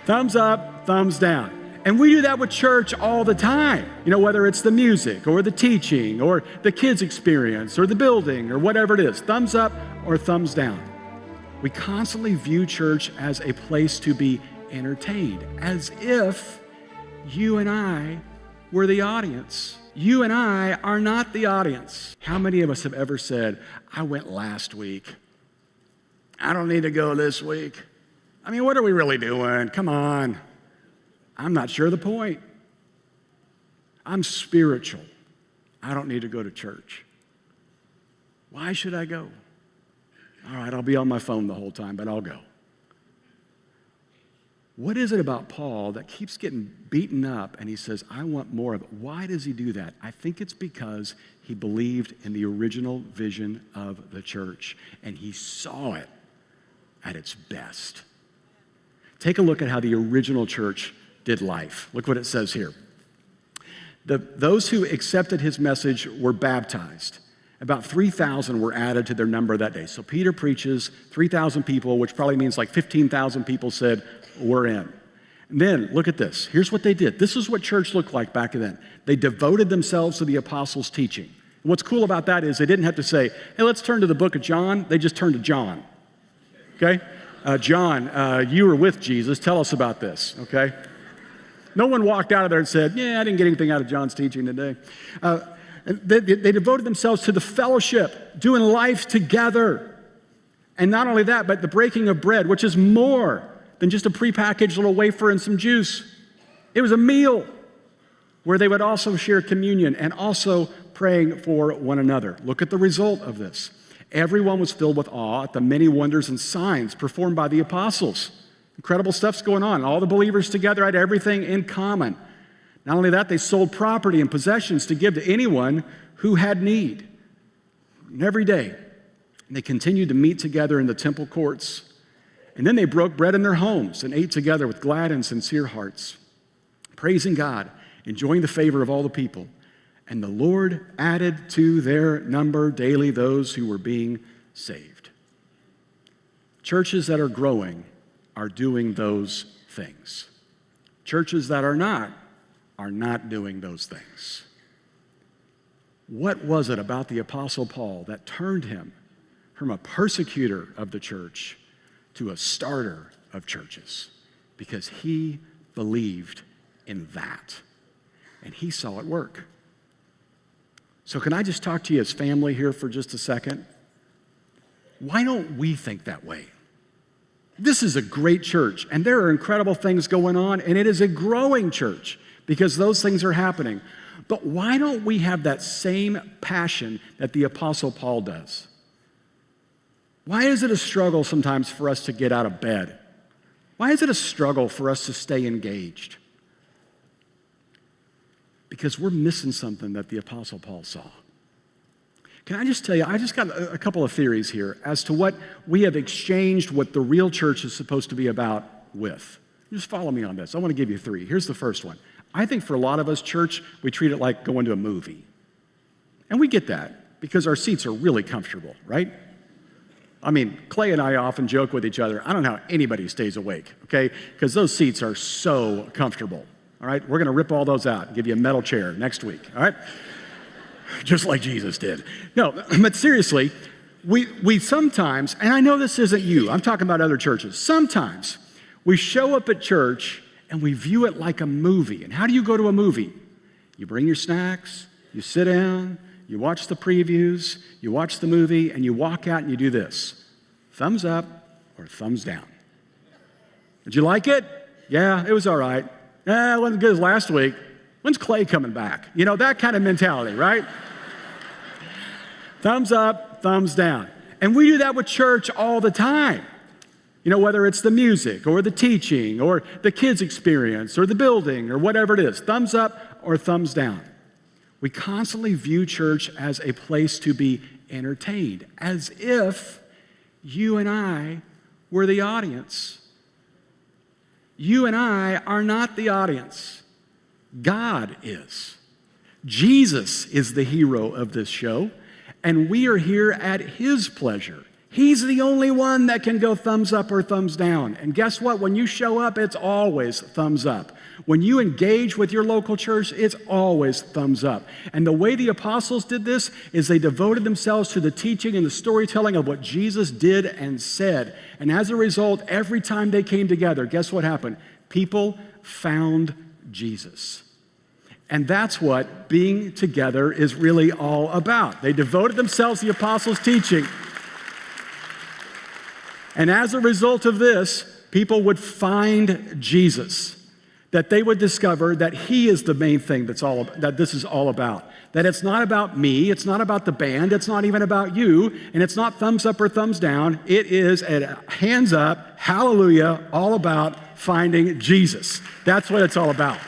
Thumbs up, thumbs down. And we do that with church all the time. Whether it's the music or the teaching or the kids' experience or the building or whatever it is, thumbs up or thumbs down. We constantly view church as a place to be entertained, as if you and I were the audience. You and I are not the audience. How many of us have ever said, I went last week. I don't need to go this week. What are we really doing? Come on. I'm not sure the point. I'm spiritual. I don't need to go to church. Why should I go? All right, I'll be on my phone the whole time, but I'll go. What is it about Paul that keeps getting beaten up and he says, I want more of it? Why does he do that? I think it's because he believed in the original vision of the church and he saw it at its best. Take a look at how the original church did life. Look what it says here. Those who accepted his message were baptized. About 3,000 were added to their number that day. So Peter preaches, 3,000 people, which probably means like 15,000 people said, we're in. And then, look at this. Here's what they did. This is what church looked like back then. They devoted themselves to the apostles' teaching. And what's cool about that is they didn't have to say, hey, let's turn to the book of John. They just turned to John. Okay? John, you were with Jesus. Tell us about this. Okay? No one walked out of there and said, yeah, I didn't get anything out of John's teaching today. They devoted themselves to the fellowship, doing life together. And not only that, but the breaking of bread, which is more than just a prepackaged little wafer and some juice. It was a meal where they would also share communion and also praying for one another. Look at the result of this. Everyone was filled with awe at the many wonders and signs performed by the apostles. Incredible stuff's going on. All the believers together had everything in common. Not only that, they sold property and possessions to give to anyone who had need. And every day, they continued to meet together in the temple courts. And then they broke bread in their homes and ate together with glad and sincere hearts, praising God, enjoying the favor of all the people. And the Lord added to their number daily those who were being saved. Churches that are growing are doing those things. Churches that are not doing those things. What was it about the Apostle Paul that turned him from a persecutor of the church to a starter of churches? Because he believed in that, and he saw it work. So can I just talk to you as family here for just a second? Why don't we think that way? This is a great church, and there are incredible things going on, and it is a growing church because those things are happening. But why don't we have that same passion that the Apostle Paul does? Why is it a struggle sometimes for us to get out of bed? Why is it a struggle for us to stay engaged? Because we're missing something that the Apostle Paul saw. Can I just tell you, I just got a couple of theories here as to what we have exchanged what the real church is supposed to be about with. Just follow me on this. I want to give you three. Here's the first one. I think for a lot of us, church, we treat it like going to a movie. And we get that because our seats are really comfortable, right? Clay and I often joke with each other, I don't know how anybody stays awake, okay? Because those seats are so comfortable, all right? We're going to rip all those out and give you a metal chair next week, all right? Just like Jesus did. No, but seriously, we sometimes, and I know this isn't you, I'm talking about other churches, sometimes we show up at church and we view it like a movie. And how do you go to a movie? You bring your snacks, you sit down, you watch the previews, you watch the movie, and you walk out and you do this. Thumbs up or thumbs down. Did you like it? Yeah, it was all right. It wasn't as good as last week. When's Clay coming back? That kind of mentality, right? Thumbs up, thumbs down. And we do that with church all the time. Whether it's the music or the teaching or the kids' experience or the building or whatever it is, thumbs up or thumbs down. We constantly view church as a place to be entertained, as if you and I were the audience. You and I are not the audience. God is. Jesus is the hero of this show, and we are here at his pleasure, He's the only one that can go thumbs up or thumbs down. And guess what? When you show up, it's always thumbs up. When you engage with your local church, it's always thumbs up. And the way the apostles did this is they devoted themselves to the teaching and the storytelling of what Jesus did and said. And as a result, every time they came together, guess what happened? People found Jesus. And that's what being together is really all about. They devoted themselves to the apostles' teaching. And as a result of this, people would find Jesus, that they would discover that he is the main thing that this is all about. That it's not about me, it's not about the band, it's not even about you, and it's not thumbs up or thumbs down. It is a hands up, hallelujah, all about finding Jesus. That's what it's all about.